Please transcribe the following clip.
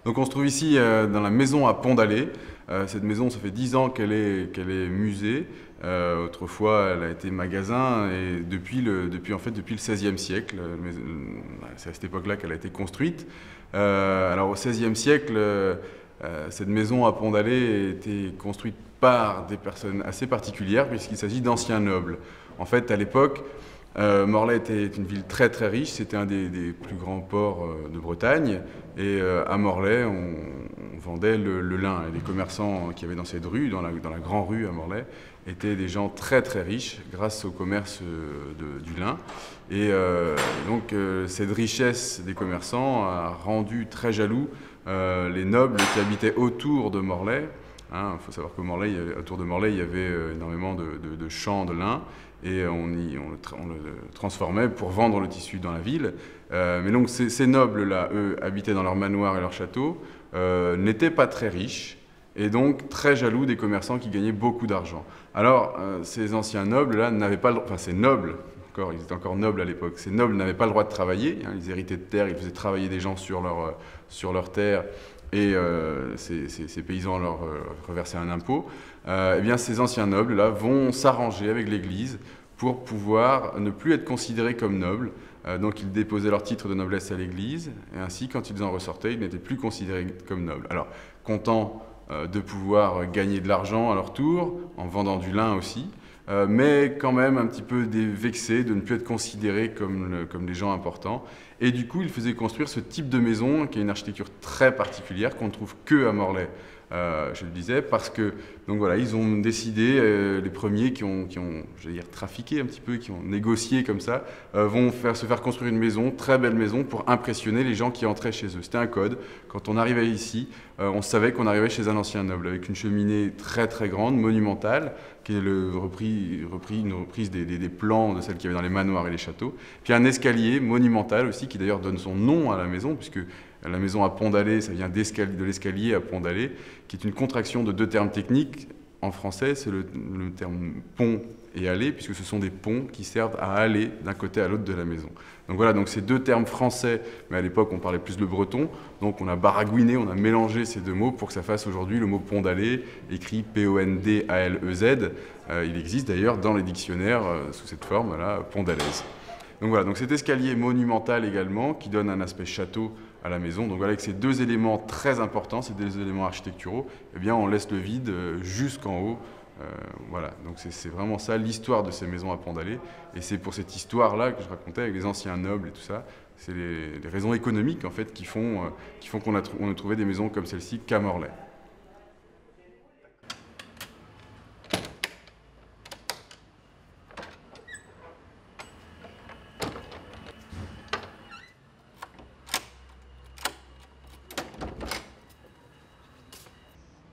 Donc on se trouve ici dans la maison à Pont-d'Alais. Cette maison, ça fait 10 ans qu'elle est musée. Autrefois, elle a été magasin et depuis le XVIe siècle, c'est à cette époque-là qu'elle a été construite. Alors au XVIe siècle, cette maison à Pont-d'Alais a été construite par des personnes assez particulières puisqu'il s'agit d'anciens nobles. En fait, à l'époque, Morlaix était une ville très très riche, c'était un des plus grands ports de Bretagne et à Morlaix on vendait le lin et les commerçants qui avaient dans cette rue, dans la grande rue à Morlaix, étaient des gens très très riches grâce au commerce du lin et donc cette richesse des commerçants a rendu très jaloux les nobles qui habitaient autour de Morlaix. Il faut savoir que autour de Morlaix, il y avait énormément de champs de lin et on le transformait pour vendre le tissu dans la ville. Mais donc ces nobles-là, eux, habitaient dans leur manoir et leur château, n'étaient pas très riches et donc très jaloux des commerçants qui gagnaient beaucoup d'argent. Alors ces anciens nobles-là n'avaient pas le droit, enfin ces nobles, ils étaient encore nobles à l'époque, ces nobles n'avaient pas le droit de travailler, ils héritaient de terres, ils faisaient travailler des gens sur leur terre. Et ces paysans leur reversaient un impôt, eh bien ces anciens nobles-là vont s'arranger avec l'Église pour pouvoir ne plus être considérés comme nobles. Donc ils déposaient leur titre de noblesse à l'Église, et ainsi quand ils en ressortaient, ils n'étaient plus considérés comme nobles. Alors, contents de pouvoir gagner de l'argent à leur tour, en vendant du lin aussi, mais quand même un petit peu vexés de ne plus être considérés comme des gens importants. Et du coup, ils faisaient construire ce type de maison, qui est une architecture très particulière, qu'on ne trouve que à Morlaix, je le disais, parce que, donc voilà, ils ont décidé, les premiers qui ont je vais dire, trafiqué un petit peu, qui ont négocié comme ça, vont se faire construire une maison, très belle maison, pour impressionner les gens qui entraient chez eux. C'était un code. Quand on arrivait ici, on savait qu'on arrivait chez un ancien noble, avec une cheminée très très grande, monumentale, qui est une reprise des plans de celles qu'il y avait dans les manoirs et les châteaux. Puis un escalier monumental aussi, qui d'ailleurs donne son nom à la maison, puisque la maison à Pont-d'Alais, ça vient de l'escalier à Pont-d'Alais, qui est une contraction de deux termes techniques. En français, c'est le terme pont et allée, puisque ce sont des ponts qui servent à aller d'un côté à l'autre de la maison. Donc voilà, donc ces deux termes français, mais à l'époque on parlait plus le breton, donc on a baragouiné, on a mélangé ces deux mots pour que ça fasse aujourd'hui le mot pont d'Alais, écrit P-O-N-D-A-L-E-Z. Il existe d'ailleurs dans les dictionnaires sous cette forme, voilà, pont d'Alaise. Donc voilà, donc cet escalier monumental également, qui donne un aspect château à la maison. Donc voilà, avec ces deux éléments très importants, ces deux éléments architecturaux, eh bien on laisse le vide jusqu'en haut. Voilà, donc c'est vraiment ça l'histoire de ces maisons à Pont-d'Alais. Et c'est pour cette histoire-là que je racontais avec les anciens nobles et tout ça. C'est les raisons économiques en fait qui font qu'on a trouvé des maisons comme celle-ci qu'à Morlaix.